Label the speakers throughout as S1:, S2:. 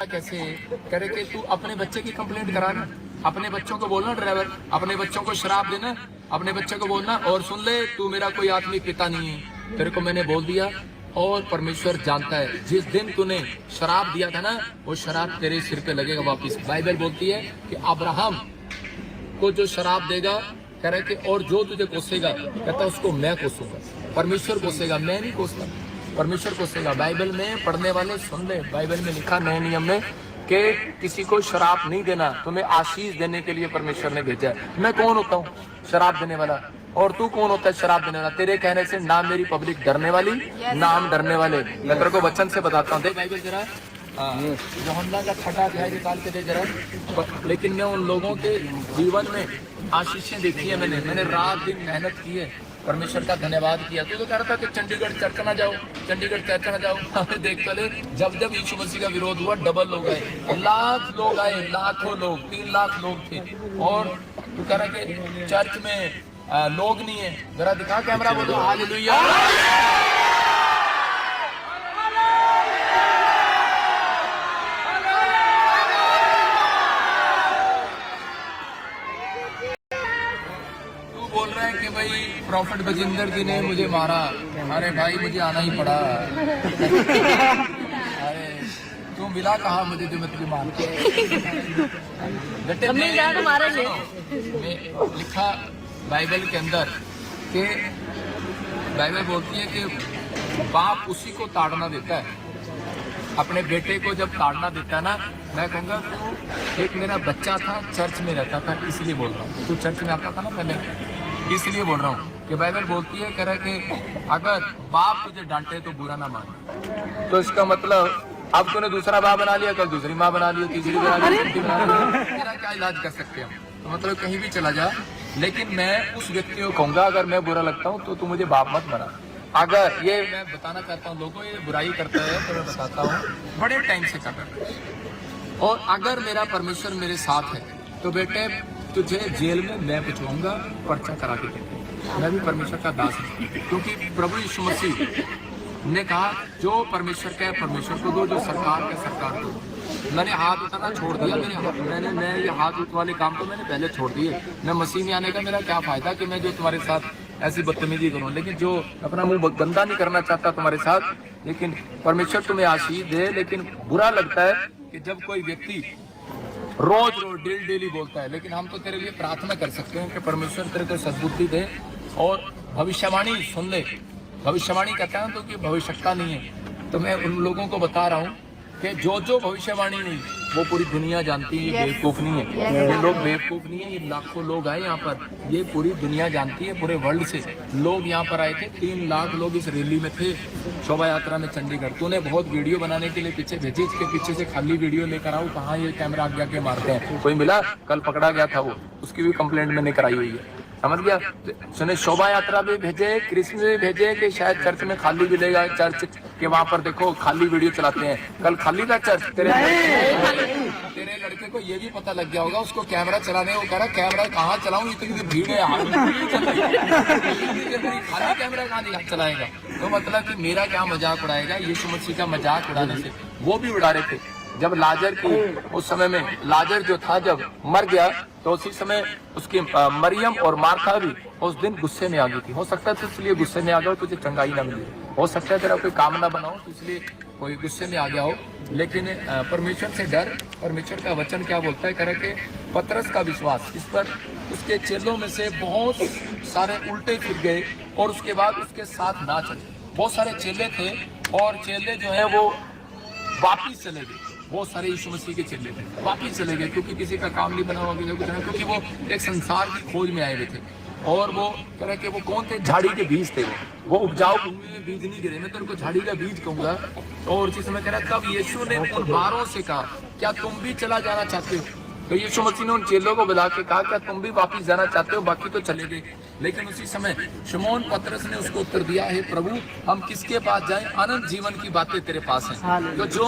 S1: कैसे कह रहे कि तू अपने बच्चे की कंप्लेंट कराना, अपने बच्चों को बोलना, ड्राइवर अपने बच्चों को शराब देना, अपने बच्चे को बोलना और सुन ले तू मेरा कोई आत्मिक पिता नहीं है, तेरे को मैंने बोल दिया। और परमेश्वर जानता है जिस दिन तूने शराब दिया था ना वो शराब तेरे सिर पे लगेगा वापिस। बाइबल बोलती है कि अब्राहम को जो शराब देगा कह रहे कि और जो तुझे कोसेगा कहता उसको मैं कोसूंगा। परमेश्वर कोसेगा, मैं नहीं कोसता, परमेश्वर कोसेगा। बाइबल में पढ़ने वाले सुन ले, बाइबल में लिखा नए नियम में कि किसी को शराब नहीं देना, तुम्हें आशीष देने के लिए परमेश्वर ने भेजा है। मैं कौन होता हूँ शराब देने वाला, और तू कौन होता है शराब देने वाला? तेरे कहने से ना मेरी पब्लिक डरने वाली ना हम डरने वाले। मैं तेरे को वचन से बताता हूँ, देख बाइबल जरा यूहन्ना का 6 अध्याय निकाल के दे जरा। लेकिन मैं उन लोगों के जीवन में आशीषें देखी है, मैंने रात दिन मेहनत की है, परमेश्वर का धन्यवाद किया। तू तो कह रहा था कि चंडीगढ़ चर्च ना जाओ, चंडीगढ़ चर्च ना जाओ। देख पहले जब जब यीशु मसीह का विरोध हुआ डबल लोग आए, लाख लोग आए, लाखों लोग, 3 लाख लोग थे। और तू कह रहा कि चर्च में लोग नहीं है, जरा दिखा कैमरा, बोलो हालेलुया। तू बोल रहा है कि भाई प्रॉफिट बजिंदर जी ने मुझे मारा, अरे भाई मुझे आना ही पड़ा। अरे तू मिला कहा मुझे जो मैं तुझे मार लिखा बाइबल के अंदर कि बाइबल बोलती है कि बाप उसी को ताड़ना देता है, अपने बेटे को जब ताड़ना देता है ना। मैं कहूँगा तो एक मेरा बच्चा था, चर्च में रहता था, इसलिए बोल रहा हूँ। तू चर्च में आता था ना पहले, इसलिए बोल रहा हूँ कि बाइबल बोलती है कह रहा है कि अगर बाप तुझे डांटे तो बुरा ना मान। तो इसका मतलब अब तूने दूसरा बाप बना लिया, कल दूसरी माँ बना लिया, तीसरी बना लिया, चौथी बना लिया, तेरा क्या इलाज कर सकते हैं? तो मतलब कहीं भी चला जा। लेकिन मैं उस व्यक्ति को कहूंगा अगर मैं बुरा लगता हूँ तो तू मुझे बाप मत बना। अगर ये मैं बताना चाहता हूँ लोगों, ये बुराई करता है तो मैं बताता हूँ बड़े टाइम से कर रहा है। और अगर मेरा परमेश्वर मेरे साथ है तो बेटे तुझे जेल में मैं पहुंचाऊंगा, पर्चा करा के। मैं भी परमेश्वर का दास हूँ, क्योंकि प्रभु यीशु मसीह ने कहा जो परमेश्वर का है परमेश्वर को दो, जो सरकार का सरकार को। मैंने हाथ उठाना छोड़ दिया, मैं ये हाथ उठ वाले काम तो मैंने पहले छोड़ दिए। मैं मसीह में आने का मेरा क्या फायदा कि मैं जो तुम्हारे साथ ऐसी बदतमीजी करूं, लेकिन जो अपना मुंह गंदा नहीं करना चाहता तुम्हारे साथ। लेकिन परमेश्वर तुम्हें आशीष दे। लेकिन बुरा लगता है कि जब कोई व्यक्ति रोज डेली बोलता है। लेकिन हम तो तेरे लिए प्रार्थना कर सकते हैं कि परमेश्वर तेरे को सद्बुद्धि दे और भविष्यवाणी सुन ले। भविष्यवाणी कहता है तो कि भविष्यता नहीं है। तो मैं उन लोगों को बता रहा हूँ कि जो भविष्यवाणी नहीं वो पूरी दुनिया जानती है, ये बेवकूफ नहीं है। ये लोग बेवकूफ नहीं है, ये लाखों लोग आए यहाँ पर, ये पूरी दुनिया जानती है, पूरे वर्ल्ड से लोग यहाँ पर आए थे। 3 लाख लोग इस रैली में थे, शोभा यात्रा में चंडीगढ़। तूने बहुत वीडियो बनाने के लिए पीछे भेजी, इसके पीछे से खाली वीडियो लेकर आओ, कहाँ ये कैमरा आगे आके मारते हैं। कोई मिला? कल पकड़ा गया था वो, उसकी भी कंप्लेंट मैंने कराई हुई है, समझ गया? सुने शोभा यात्रा भी भेजे, कृष्ण भी भेजे कि शायद चर्च में खाली मिलेगा, चर्च के वहां पर देखो खाली वीडियो चलाते हैं। कल खाली था चर्च? तेरे लड़के को ये भी पता लग गया होगा, उसको कैमरा चलाने, वो कह रहा कैमरा कहाँ चलाऊं, इतनी भीड़ है खाली कैमरा कहाँ चलाएगा? तो मतलब कि मेरा क्या मजाक उड़ाएगा? यीशु मसीह का मजाक उड़ाने से वो भी उड़ा रहे थे। जब लाजर की उस समय में लाजर जो था जब मर गया तो उसी समय उसकी मरियम और मार्था भी उस दिन गुस्से में आ गई थी। हो सकता है तो इसलिए गुस्से में आ गया हो, तुझे चंगाई ना मिले, हो सकता है तेरा कोई काम ना बनाओ तो इसलिए कोई गुस्से में आ गया हो। लेकिन परमेश्वर से डर। परमेश्वर का वचन क्या बोलता है? करे कि पतरस का विश्वास, इस पर उसके चेलों में से बहुत सारे उल्टे फिर गए और उसके बाद उसके साथ ना चले। बहुत सारे चेले थे और चेले जो है वो वापिस चले गए। बहुत सारे यीशु मसीह के चेले थे, वापिस चले गए क्योंकि किसी का काम नहीं बना हुआ, क्योंकि वो एक संसार की खोज में आए हुए थे। और वो कह रहे कि वो कौन थे? झाड़ी के बीज थे। वो उपजाऊ भूमि में बीज नहीं गिरे, मैं तो उनको झाड़ी का बीज कहूंगा। और उसी समय कह रहा तब यीशु ने उन 12 से कहा क्या तुम भी चला जाना चाहते हो? तो यीशु मसीह ने उन चेलों को बुला के कहा क्या तुम भी वापिस जाना चाहते हो? बाकी तो चले गए। लेकिन उसी समय शमौन पतरस ने उसको उत्तर दिया, हे प्रभु हम किसके पास जाएं? अनंत जीवन की बातें तेरे पास हैं। तो जो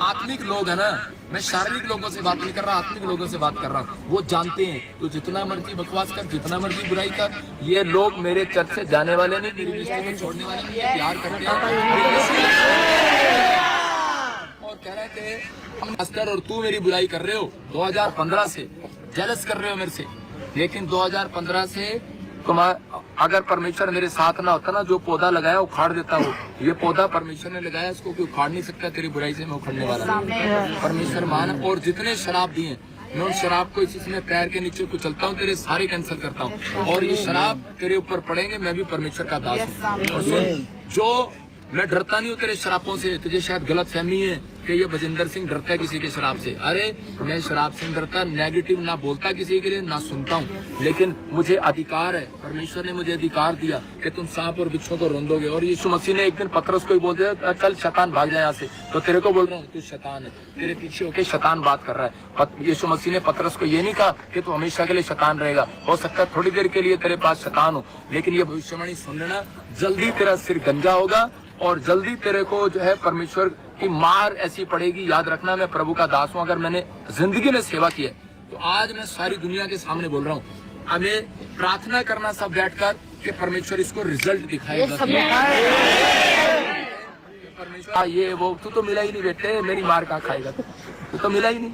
S1: आत्मिक लोग है ना, मैं शारीरिक लोगों से बात नहीं कर रहा, आत्मिक लोगों से बात कर रहा हूँ, वो जानते हैं। तो जितना मर्जी बकवास कर, जितना मर्जी बुराई कर, ये लोग मेरे चर्च से जाने वाले नहीं, मेरी दृष्टि में छोड़ने वाले नहीं, प्यार करते हैं। और कह रहे थे मास्टर और तू मेरी बुराई कर रहे हो 2015 से, जेलस कर रहे हो मेरे से। लेकिन 2015 से अगर परमेश्वर मेरे साथ ना होता ना, जो पौधा लगाया उखाड़ देता हो। ये पौधा परमेश्वर ने लगाया, इसको कोई उखाड़ नहीं सकता। तेरी बुराई से मैं उखड़ने वाला परमेश्वर मान। और जितने शराब दिए मैं उन शराब को इसी समय पैर के नीचे को चलता हूँ, तेरे सारे कैंसिल करता हूँ। और ये शराब तेरे ऊपर पड़ेंगे, मैं भी परमेश्वर का दास हूँ। और सुन, जो मैं डरता नहीं हूँ तेरे शराबों से। तुझे शायद गलत फहमी है कि ये भजिंदर सिंह डरता है किसी के शराब से। अरे मैं शराब से डरता, नेगेटिव ना बोलता किसी के लिए, ना सुनता हूँ। लेकिन मुझे अधिकार है, परमेश्वर ने मुझे अधिकार दिया कि तुम सांप और बिच्छों को रौंदोगे। और यीशु मसीह ने एक दिन पतरस को ही बोल दिया, चल शैतान भाग जाए यहाँ से। तो तेरे को बोल रहा हूँ तू शैतान है, तेरे पीछे होके शैतान बात कर रहा है। यीशु मसीह ने पतरस को ये नहीं कहा कि तू हमेशा के लिए शैतान रहेगा। हो सकता है थोड़ी देर के लिए तेरे पास शैतान हो, लेकिन ये भविष्यवाणी सुन लेना, जल्दी तेरा सिर गंजा होगा और जल्दी तेरे को जो है परमेश्वर की मार ऐसी पड़ेगी। याद रखना, मैं प्रभु का दास हूँ। अगर मैंने जिंदगी में सेवा की है तो आज मैं सारी दुनिया के सामने बोल रहा हूँ। हमें प्रार्थना करना सब बैठकर कि परमेश्वर इसको रिजल्ट दिखाएगा। परमेश्वर ये वो तू तो मिला ही नहीं बेटे, मेरी मार कहाँ खाएगा, तू तो मिला ही नहीं।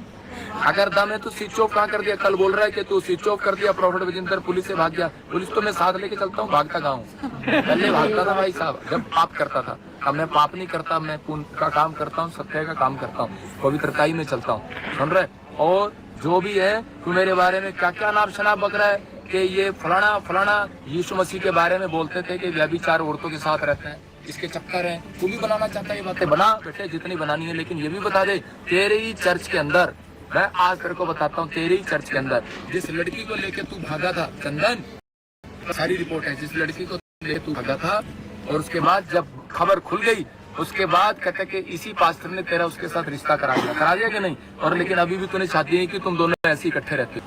S1: अगर दम है तो स्विच ऑफ कहाँ कर दिया? कल बोल रहा है कि तू स्विच ऑफ कर दिया प्रॉफिट विजिंदर, पुलिस से भाग गया। पुलिस तो मैं साथ लेके चलता हूँ, भागता कहाँ हूँ? पहले भागता था भाई साहब जब पाप करता था। अब मैं पाप नहीं करता, मैं पुण्य का काम करता हूँ, सत्य का काम करता हूँ, पवित्रता में चलता हूँ। सुन रहे? और जो भी है तू मेरे बारे में क्या क्या नाम शनाब बक रहा है कि ये फलाना फलाना यीशु मसीह के बारे में बोलते थे कि व्यभिचार औरतों के साथ रहते हैं, इसके चक्कर है। तू भी बनाना चाहता है ये बातें, बना बेटे जितनी बनानी है। लेकिन ये भी बता दे, तेरे ही चर्च के अंदर, मैं आज तेरे को बताता हूँ, तेरे ही चर्च के अंदर जिस लड़की को लेके तू भागा था चंदन, सारी रिपोर्ट है, जिस लड़की को लेके तू भागा था और उसके बाद जब खबर खुल गई उसके बाद कहते कि इसी पास्टर ने तेरा उसके साथ रिश्ता करा दिया कि नहीं। और लेकिन अभी भी तूने चाहती है कि तुम दोनों ऐसे इकट्ठे रहते हो।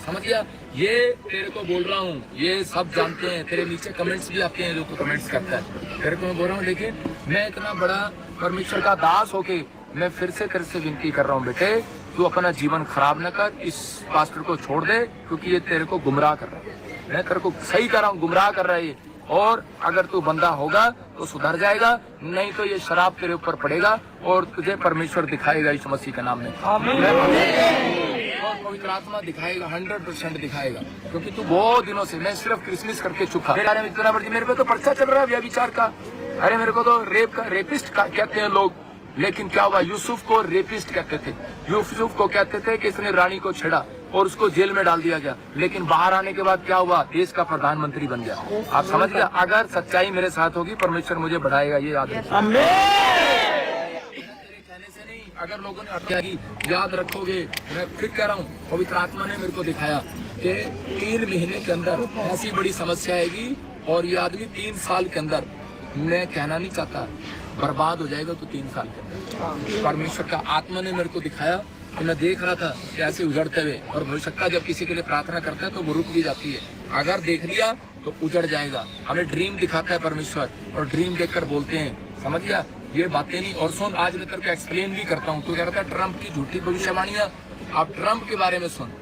S1: समझ गया? ये तेरे को बोल रहा हूँ, ये सब जानते हैं। तेरे नीचे कमेंट्स भी आते हैं जो तू कमेंट्स करता है, तेरे को मैं बोल रहा हूँ। लेकिन मैं इतना बड़ा परमेश्वर का दास होके मैं फिर से तेरे से विनती कर रहा हूँ, बेटे तू अपना जीवन खराब न कर, इस पास्टर को छोड़ दे, क्योंकि ये तेरे को गुमराह कर रहा है। मैं तेरे को सही कर रहा हूँ, गुमराह कर रहा है ये। और अगर तू बंदा होगा तो सुधर जाएगा, नहीं तो ये शराब तेरे ऊपर पड़ेगा और तुझे परमेश्वर दिखाएगा यीशु मसीह के नाम में। और पवित्र आत्मा दिखाएगा, 100% दिखाएगा। क्योंकि तू बहुत दिनों से, मैं सिर्फ क्रिसमस करके चुका इतना बड़ी, मेरे पे तो पर्चा चल रहा है व्यभिचार का। अरे मेरे को तो रेपिस्ट कहते हैं लोग। लेकिन क्या हुआ? यूसुफ को रेपिस्ट कहते थे। यूसुफ को कहते थे कि इसने रानी को छेड़ा और उसको जेल में डाल दिया गया। लेकिन बाहर आने के बाद क्या हुआ? देश का प्रधानमंत्री बन गया। आप समझ गया? अगर सच्चाई मेरे साथ होगी परमेश्वर मुझे बढ़ाएगा, ये याद रखना। कहने से नहीं, अगर लोगों ने हत्या की, याद रखोगे। मैं फिर कह रहा हूँ, पवित्र आत्मा ने मेरे को दिखाया कि 3 महीने के अंदर ऐसी बड़ी समस्या आएगी और ये आदमी 3 साल के अंदर, मैं कहना नहीं चाहता बर्बाद हो जाएगा, तो 3 साल के अंदर। परमेश्वर का आत्मा ने मेरे को दिखाया कि मैं देख रहा था कि ऐसे उजड़ते हुए। और भविष्यता जब किसी के लिए प्रार्थना करता है तो वो रुक भी जाती है। अगर देख लिया तो उजड़ जाएगा। हमें ड्रीम दिखाता है परमेश्वर और ड्रीम देखकर बोलते हैं, समझ गया? ये बातें नहीं। और सुन, आज मैं तेरे को एक्सप्लेन भी करता हूँ। तू कह रहा था ट्रम्प की झूठी भविष्यवाणियां, आप ट्रम्प के बारे में सुन।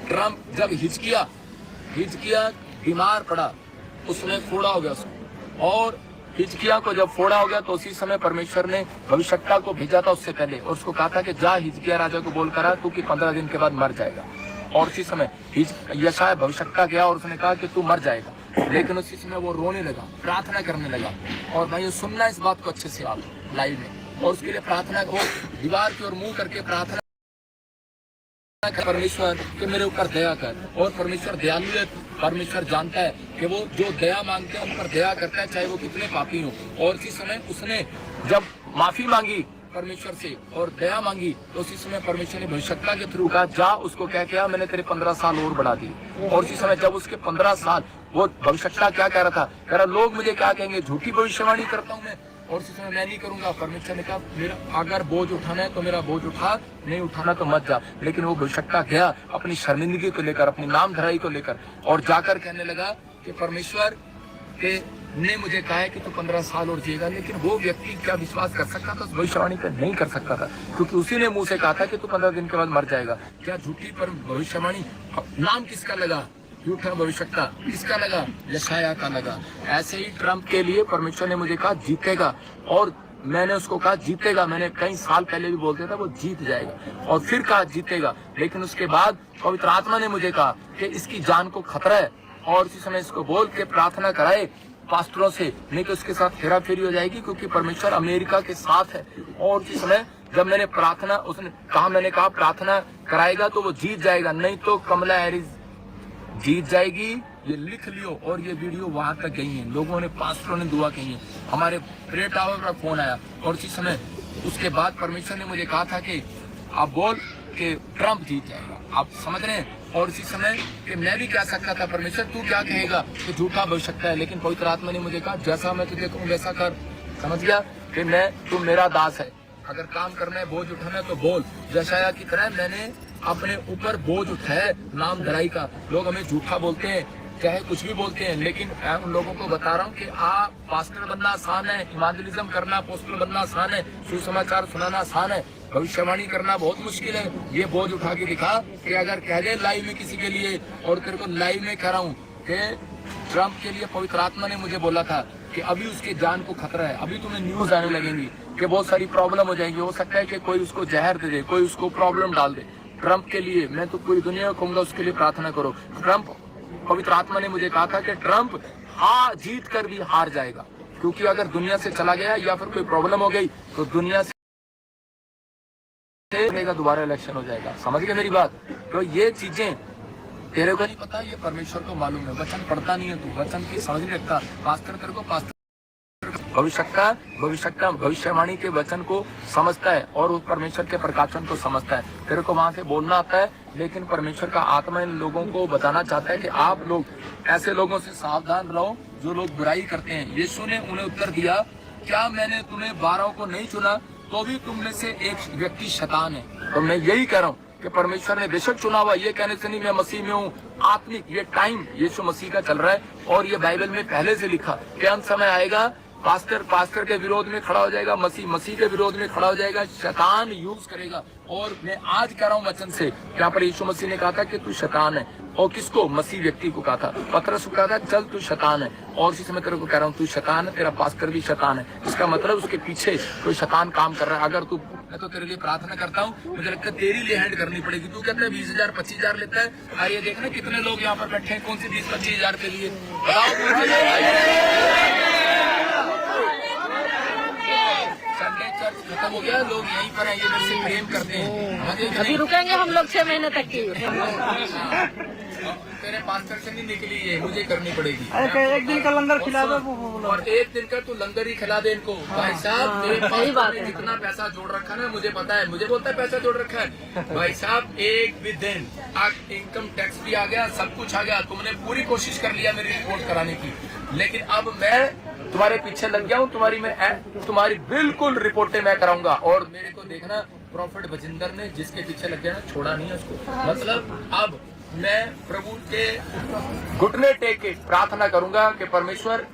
S1: ट्रम्प जब हिचकिया बीमार पड़ा, उसमें फोड़ा हो गया उसको, और हिजकिया को जब फोड़ा हो गया तो उसी समय परमेश्वर ने भविष्यता को भेजा था उससे पहले, और उसको कहा था कि जा हिजकिया राजा को बोल कर आ तू कि 15 दिन के बाद मर जाएगा। और उसी समय यशायाह भविष्यता गया और उसने कहा कि तू मर जाएगा। लेकिन उसी समय वो रोने लगा, प्रार्थना करने लगा। और भाई सुनना इस बात को अच्छे से आप लाइव में, और उसके लिए प्रार्थना को दीवार की ओर मुंह करके प्रार्थना, परमेश्वर कि मेरे ऊपर दया कर। और परमेश्वर दयालु है। परमेश्वर जानता है कि वो जो दया मांगते हैं उन पर दया करता है, चाहे वो कितने पापी हों। और इसी समय उसने जब माफी मांगी परमेश्वर से और दया मांगी तो उसी समय परमेश्वर ने भविष्यता के थ्रू कहा जा उसको क्या किया, मैंने तेरे 15 साल और बढ़ा दिए। और उसी समय जब उसके 15 साल, वो भविष्यता क्या कह रहा था? कह रहा लोग मुझे क्या कहेंगे, झूठी भविष्यवाणी करता हूँ मैं, और उसी समय मैं नहीं करूंगा। परमेश्वर ने कहा मेरा अगर बोझ उठाना है तो मेरा बोझ उठा, नहीं उठाना तो मत जा। लेकिन वो भविष्यता गया अपनी शर्मिंदगी को लेकर, अपनी नाम धराई को लेकर, और जाकर कहने लगा कि परमेश्वर के ने मुझे कहा है कि तू 15 साल और जिएगा। लेकिन वो व्यक्ति क्या विश्वास कर सकता था उस भविष्यवाणी पर? नहीं कर सकता था, क्योंकि उसी ने मुंह से कहा था कि तू 15 दिन के बाद मर जाएगा। क्या झूठी पर भविष्यवाणी? नाम किसका लगा? झूठा भविष्यता किसका लगा? यशायाह का लगा। ऐसे ही ट्रम्प के लिए परमेश्वर ने मुझे कहा जीतेगा। और मैंने उसको कहा जीतेगा, मैंने कई साल पहले भी बोलते था वो जीत जाएगा, और फिर कहा जीतेगा। लेकिन उसके बाद पवित्र आत्मा ने मुझे कहा कि इसकी जान को खतरा है, और उसी समय इसको बोल के प्रार्थना कराए पास्टरों से, नहीं तो उसके साथ हेरा फेरी हो जाएगी, क्योंकि परमेश्वर अमेरिका के साथ है। और उसी समय जब मैंने प्रार्थना, उसने कहा, मैंने कहा प्रार्थना कराएगा तो वो जीत जाएगा, नहीं तो कमला हैरिस जीत जाएगी। ये लिख लियो। और ये वीडियो वहां तक गई है, लोगों ने, पास्टरों ने दुआ की है, हमारे प्रेयर टावर पर फोन आया। और उसी समय उसके बाद परमेश्वर ने मुझे कहा था कि आप बोल कि ट्रंप जीत जाएगा, आप समझ रहे हैं। और इसी समय कि मैं भी कह सकता था परमेश्वर तू क्या कहेगा कि झूठा बोल सकता है, लेकिन पवित्र आत्मा ने मुझे कहा जैसा मैं तुझे कहूँ वैसा कर। समझ गया कि तू मेरा दास है, अगर काम करना है, बोझ उठाना है तो बोल। यशायाह की तरह मैंने अपने ऊपर बोझ उठाया नाम धराई का। लोग हमें झूठा बोलते हैं, चाहे कुछ भी बोलते हैं, लेकिन मैं उन लोगों को बता रहा हूँ कि आप पास्टर बनना आसान है, इवांजेलिज्म करना, अपोस्टल बनना आसान है, सुसमाचार सुनाना आसान है, भविष्यवाणी करना बहुत मुश्किल है। ये बोझ उठा के दिखा कि अगर कह दे लाइव में किसी के लिए, और तेरे को लाइव में कह रहा हूँ कि ट्रंप के लिए पवित्र आत्मा ने मुझे बोला था कि अभी उसकी जान को खतरा है, अभी तुम्हें न्यूज आने लगेंगी कि बहुत सारी प्रॉब्लम हो जाएगी, हो सकता है कि कोई उसको जहर दे दे, कोई उसको प्रॉब्लम डाल दे। ट्रंप के लिए मैं तो पूरी दुनिया को कहूंगा उसके लिए प्रार्थना करो। ट्रंप, पवित्र आत्मा ने मुझे कहा था कि ट्रंप जीत कर भी हार जाएगा, क्योंकि अगर दुनिया से चला गया या फिर कोई प्रॉब्लम हो गई तो दुनिया से दोबारा इलेक्शन हो जाएगा। समझ गए मेरी बात। तो ये चीजें तेरे को नहीं पता, ये परमेश्वर को मालूम है। वचन पढ़ता नहीं है तू, वचन की समझ नहीं रखता। पास्टर तेरे को पास्टर भविष्यवाणी के वचन को समझता है और उस परमेश्वर के प्रकाशन को समझता है। तेरे को वहां से बोलना आता है, लेकिन परमेश्वर का आत्मा इन लोगों को बताना चाहता है कि आप लोग ऐसे लोगों से सावधान रहो जो लोग बुराई करते हैं। यीशु ने उन्हें उत्तर दिया, क्या मैंने तुम्हें 12 को नहीं चुना, तो भी तुम में से एक व्यक्ति शैतान है। तो मैं यही कह रहा हूँ कि परमेश्वर ने बेशक चुना हुआ, ये कहने से नहीं मैं मसीह में हूँ, आत्मिक ये टाइम यीशु मसीह का चल रहा है, और ये बाइबल में पहले से लिखा कि अंत समय आएगा, पास्टर के विरोध में खड़ा हो जाएगा, मसीह के विरोध में खड़ा हो जाएगा, शैतान यूज करेगा। और मैं आज कह रहा हूँ वचन से, यहाँ पर यीशु मसीह ने कहा था कि तू शैतान है, और किसको? मसीह व्यक्ति को कहा था। पतरस को कहा था चल तू शैतान है, और इसी समय तेरे को कह रहा हूँ तू शैतान है, तेरा पास्टर भी शैतान है। इसका मतलब उसके पीछे कोई शैतान काम कर रहा है। अगर तू, मैं तो तेरे लिए प्रार्थना करता हूँ, मुझे लगता है तेरी लिए हैंड करनी पड़ेगी। तू कहता है 20,000 25,000 लेता है, और ये देखना कितने लोग यहाँ पर बैठे हैं, कौन सी 20-25,000 के लिए बताओ। संडे चर्च खत्म हो गया, लोग यहीं पर है, ये मेरे से प्रेम करते हैं।
S2: अभी रुकेंगे हम लोग 6 महीने तक की।
S1: तेरे पास्टर से नहीं निकली है, मुझे करनी पड़ेगी।
S3: एक दिन का लंगर खिला दो,
S1: और एक दिन का तू लंगर ही खिला दे इनको। भाई साहब मेरे पास जितना पैसा जोड़ रखा है मुझे पता है, मुझे बोलता है पैसा जोड़ रखा है। भाई साहब एक भी दिन इनकम टैक्स भी आ गया, सब कुछ आ गया, तुमने पूरी कोशिश कर लिया मेरी रिपोर्ट कराने की, लेकिन अब मैं तुम्हारे पीछे लग गया हूँ, तुम्हारी बिल्कुल रिपोर्टें मैं कराऊंगा। और मेरे को देखना, प्रॉफिट बजिंदर ने जिसके पीछे लग गया ना, छोड़ा नहीं है उसको। मतलब अब मैं प्रभु के घुटने टेक के प्रार्थना करूंगा कि परमेश्वर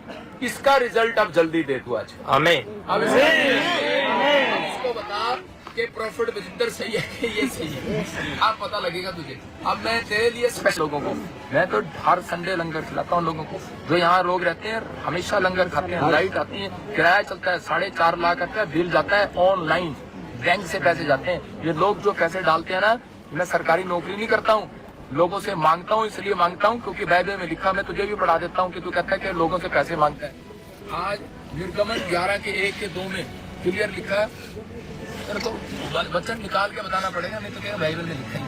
S1: इसका रिजल्ट अब जल्दी दे तू आज।
S3: आमीन।
S1: अब उसको बता कि प्रॉफिट बजिंदर सही है कि ये सही है, अब पता लगेगा तुझे। अब मैं तेरे लिए स्पेशल लोगों को, मैं तो हर संडे लंगर खिलाता हूँ लोगों को। जो यहाँ लोग रहते हैं हमेशा लंगर खाते हैं, लाइट आती है, किराया चलता है 4.5 लाख आता है, बिल जाता है ऑनलाइन, बैंक से पैसे जाते हैं। ये लोग जो पैसे डालते हैं ना, मैं सरकारी नौकरी नहीं करता हूँ, लोगों से मांगता हूँ, इसलिए मांगता हूँ क्योंकि बाइबल में लिखा, मैं तुझे भी पढ़ा देता हूँ कि तू कहता है कि लोगों से पैसे मांगता है। आज निर्गमन 11 के 1 के 2 में क्लियर लिखा है, तेरे को वचन निकाल के बताना पड़ेगा, नहीं तो क्या बाइबल में लिखा ही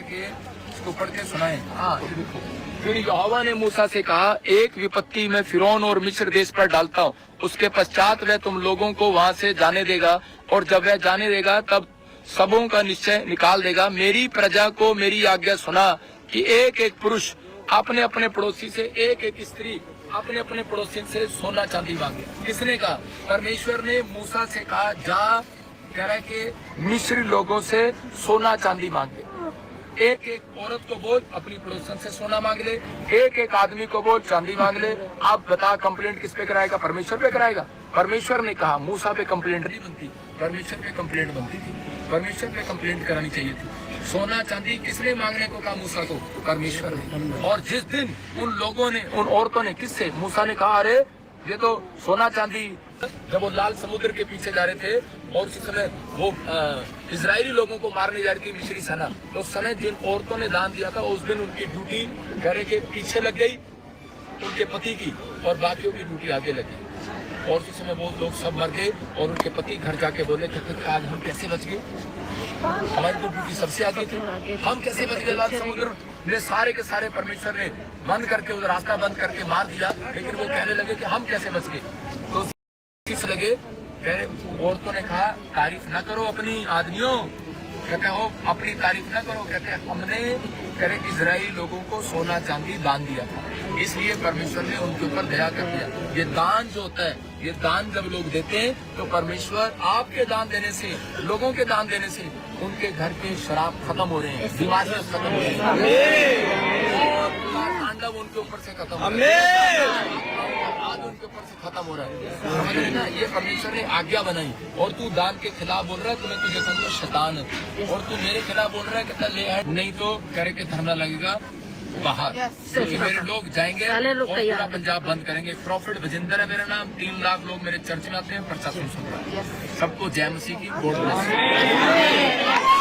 S1: के इसको पढ़ के सुनाए। हाँ देखो, फिर यहोवा ने मूसा से कहा, एक विपत्ति मैं फिरौन और मिस्र देश पर डालता हूँ, उसके पश्चात वह तुम लोगों को वहां से जाने देगा, और जब वह जाने देगा तब सबों का निश्चय निकाल देगा। मेरी प्रजा को मेरी आज्ञा सुना कि एक एक पुरुष अपने अपने पड़ोसी से, एक एक स्त्री अपने अपने पड़ोसी से सोना चांदी मांगे। किसने कहा? परमेश्वर ने मूसा से कहा, जा कह रहा है कि मिस्री लोगों से सोना चांदी मांगे। एक एक औरत को बोल अपनी पड़ोसन से सोना मांग ले, एक एक आदमी को बोल चांदी मांग ले। आप बता कंप्लेंट किस पे कराएगा? परमेश्वर पे कराएगा। परमेश्वर ने कहा, मूसा पे कंप्लेंट नहीं बनती, परमेश्वर पे कंप्लेंट बनती थी, परमेश्वर पे कंप्लेंट करानी चाहिए थी। सोना चांदी किसने मांगने को कहा मूसा को? परमेश्वर ने। और जिस दिन उन लोगों ने, उन औरतों ने किससे? मूसा ने कहा, अरे ये तो सोना चांदी। जब वो लाल समुद्र के पीछे जा रहे थे और उसी समय वो इजरायली लोगों को मारने जा रही थी मिस्री सेना, तो उस समय जिन औरतों ने दान दिया था उस दिन उनकी ड्यूटी घर के पीछे लग गई उनके पति की, और बाकियों की ड्यूटी आगे लगी। और उसी समय वो लोग सब मर गए और उनके पति घर जाके बोले कि आज हम कैसे बच गए, हमारी तो ड्यूटी सबसे आगे थी, हम कैसे बच गए। लाल समुद्र ने सारे के सारे परमेश्वर ने बंद करके उधर रास्ता बंद करके मार दिया, लेकिन वो कहने लगे कि हम कैसे बच गए। तो किस लगे, औरतों ने कहा तारीफ ना करो अपनी आदमियों, कहते हो अपनी तारीफ ना करो, कहते हमने करे इजरायली लोगों को सोना चांदी दान दिया था, इसलिए परमेश्वर ने उनके ऊपर दया कर दिया। ये दान जो होता है, ये दान जब लोग देते हैं तो परमेश्वर आपके दान देने से, लोगों के दान देने से उनके घर के शराब खत्म हो रहे हैं, बीमारियां खत्म हो रही हैं, और तांडव उनके ऊपर से खत्म हो रहा है, आज उनके ऊपर से खत्म हो रहा है। समझ रहे ना, ये परमेश्वर ने आज्ञा बनाई। और तू दान के खिलाफ बोल रहा है, तो मैं तुझे कहूँगा शैतान है, और तू मेरे खिलाफ बोल रहा है कहता ले है, नहीं तो करे के धरना लगेगा बाहर, क्योंकि मेरे लोग जाएंगे और पूरा पंजाब बंद करेंगे। प्रॉफिट भजिंदर है मेरा नाम, 3 लाख लोग मेरे चर्च में आते हैं, प्रशासन सुन रहा है। सबको जय मसीह की, गॉड ब्लेस।